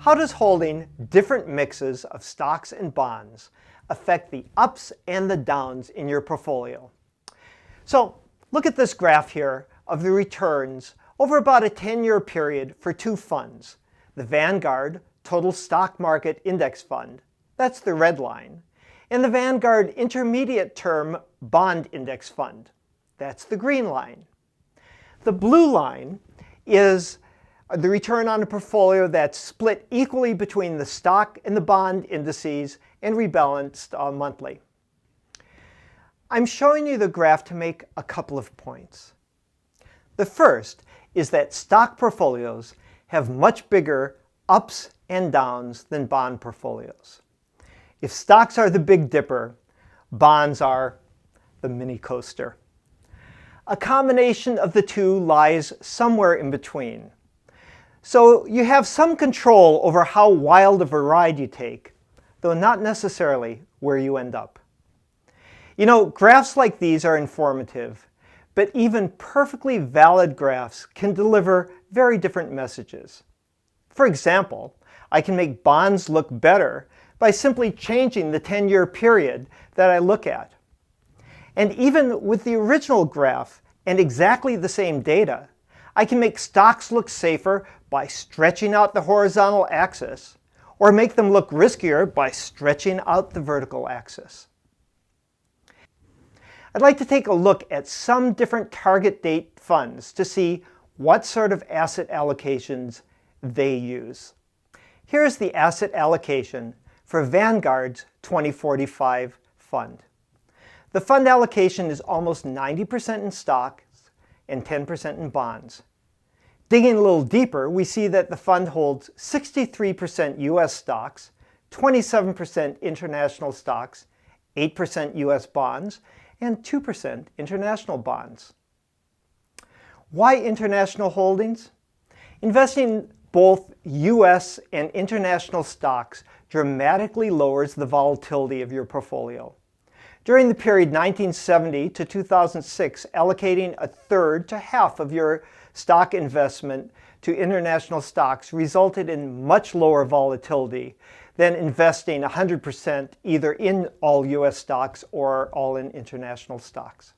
How does holding different mixes of stocks and bonds affect the ups and the downs in your portfolio? So look at this graph here of the returns over about a 10-year period for two funds. The Vanguard Total Stock Market Index Fund, that's the red line, and the Vanguard Intermediate Term Bond Index Fund, that's the green line. The blue line is the return on a portfolio that's split equally between the stock and the bond indices and rebalanced monthly. I'm showing you the graph to make a couple of points. The first is that stock portfolios have much bigger ups and downs than bond portfolios. If stocks are the Big Dipper, bonds are the mini coaster. A combination of the two lies somewhere in between. So you have some control over how wild of a ride you take, though not necessarily where you end up. You know, graphs like these are informative, but even perfectly valid graphs can deliver very different messages. For example, I can make bonds look better by simply changing the 10-year period that I look at. And even with the original graph and exactly the same data, I can make stocks look safer by stretching out the horizontal axis, or make them look riskier by stretching out the vertical axis. I'd like to take a look at some different target date funds to see what sort of asset allocations they use. Here's the asset allocation for Vanguard's 2045 fund. The fund allocation is almost 90% in stocks and 10% in bonds. Digging a little deeper, we see that the fund holds 63% US stocks, 27% international stocks, 8% US bonds, and 2% international bonds. Why international holdings? Investing both US and international stocks dramatically lowers the volatility of your portfolio. During the period 1970 to 2006, allocating a third to half of your stock investment to international stocks resulted in much lower volatility than investing 100% either in all US stocks or all in international stocks.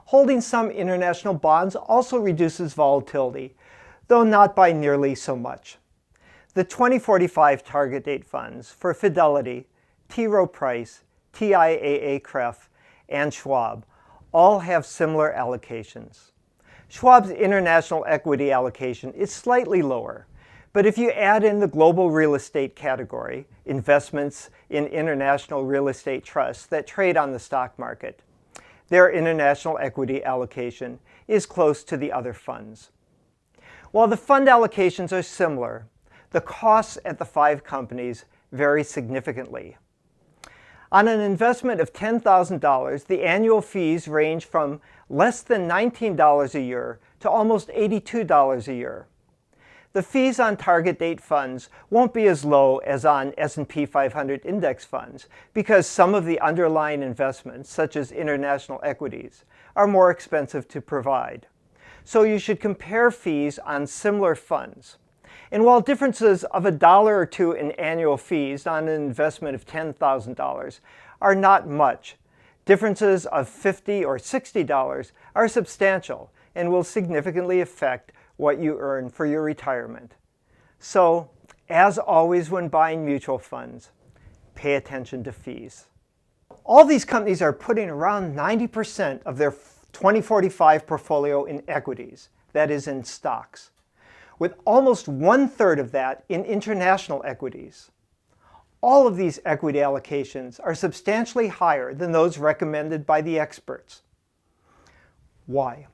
Holding some international bonds also reduces volatility, though not by nearly so much. The 2045 target date funds for Fidelity, T. Rowe Price, TIAA-CREF, and Schwab all have similar allocations. Schwab's international equity allocation is slightly lower, but if you add in the global real estate category, investments in international real estate trusts that trade on the stock market, their international equity allocation is close to the other funds. While the fund allocations are similar, the costs at the five companies vary significantly. On an investment of $10,000, the annual fees range from less than $19 a year to almost $82 a year. The fees on target date funds won't be as low as on S&P 500 index funds because some of the underlying investments, such as international equities, are more expensive to provide. So you should compare fees on similar funds. And while differences of $1 or $2 in annual fees on an investment of $10,000 are not much, differences of $50 or $60 are substantial and will significantly affect what you earn for your retirement. So, as always when buying mutual funds, pay attention to fees. All these companies are putting around 90% of their 2045 portfolio in equities, that is in stocks, with almost 1/3 of that in international equities. All of these equity allocations are substantially higher than those recommended by the experts. Why?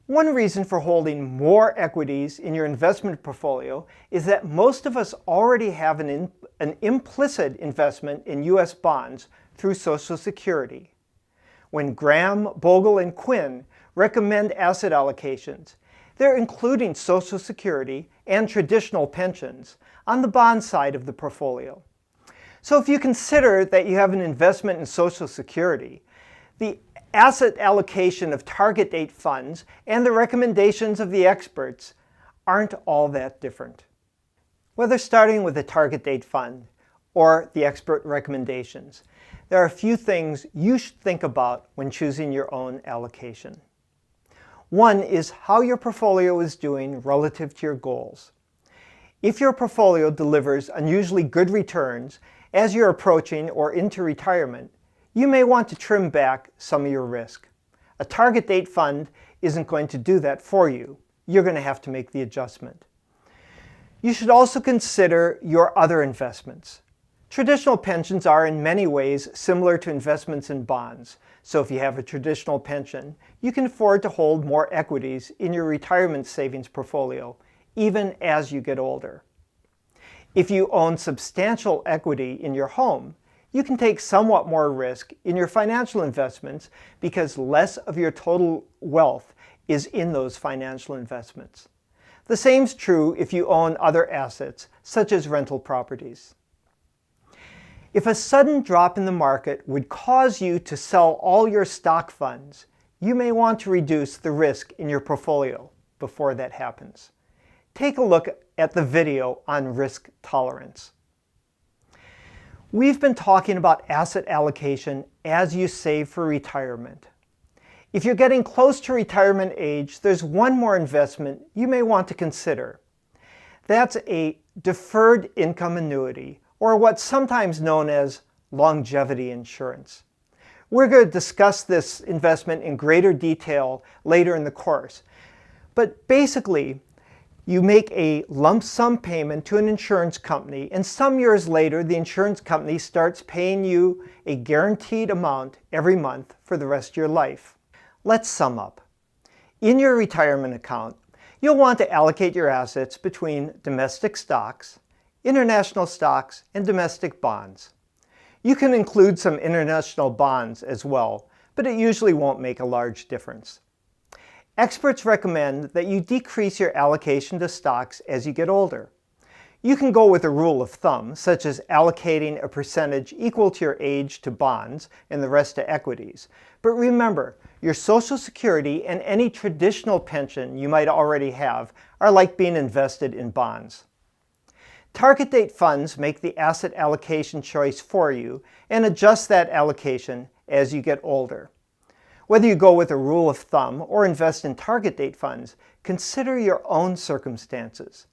One reason for holding more equities in your investment portfolio is that most of us already have an implicit investment in US bonds through Social Security. When Graham, Bogle, and Quinn recommend asset allocations, they're including Social Security and traditional pensions on the bond side of the portfolio. So if you consider that you have an investment in Social Security, the asset allocation of target date funds and the recommendations of the experts aren't all that different. Whether starting with a target date fund or the expert recommendations, there are a few things you should think about when choosing your own allocation. One is how your portfolio is doing relative to your goals. If your portfolio delivers unusually good returns as you're approaching or into retirement, you may want to trim back some of your risk. A target date fund isn't going to do that for you. You're going to have to make the adjustment. You should also consider your other investments. Traditional pensions are in many ways similar to investments in bonds. So if you have a traditional pension, you can afford to hold more equities in your retirement savings portfolio, even as you get older. If you own substantial equity in your home, you can take somewhat more risk in your financial investments because less of your total wealth is in those financial investments. The same is true if you own other assets, such as rental properties. If a sudden drop in the market would cause you to sell all your stock funds, you may want to reduce the risk in your portfolio before that happens. Take a look at the video on risk tolerance. We've been talking about asset allocation as you save for retirement. If you're getting close to retirement age, there's one more investment you may want to consider. That's a deferred income annuity, or what's sometimes known as longevity insurance. We're going to discuss this investment in greater detail later in the course. But basically, you make a lump sum payment to an insurance company, and some years later, the insurance company starts paying you a guaranteed amount every month for the rest of your life. Let's sum up. In your retirement account, you'll want to allocate your assets between domestic stocks, international stocks, and domestic bonds. You can include some international bonds as well, but it usually won't make a large difference. Experts recommend that you decrease your allocation to stocks as you get older. You can go with a rule of thumb, such as allocating a percentage equal to your age to bonds and the rest to equities. But remember, your Social Security and any traditional pension you might already have are like being invested in bonds. Target date funds make the asset allocation choice for you and adjust that allocation as you get older. Whether you go with a rule of thumb or invest in target date funds, consider your own circumstances.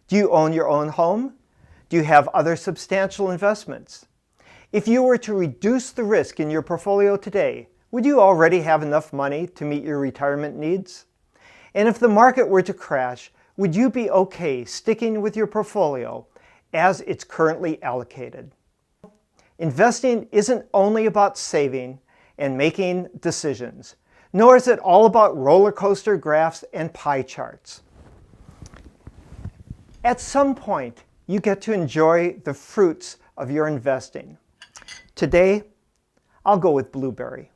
Do you own your own home? Do you have other substantial investments? If you were to reduce the risk in your portfolio today, would you already have enough money to meet your retirement needs? And if the market were to crash, would you be okay sticking with your portfolio as it's currently allocated? Investing isn't only about saving and making decisions, nor is it all about roller coaster graphs and pie charts. At some point, you get to enjoy the fruits of your investing. Today, I'll go with blueberry.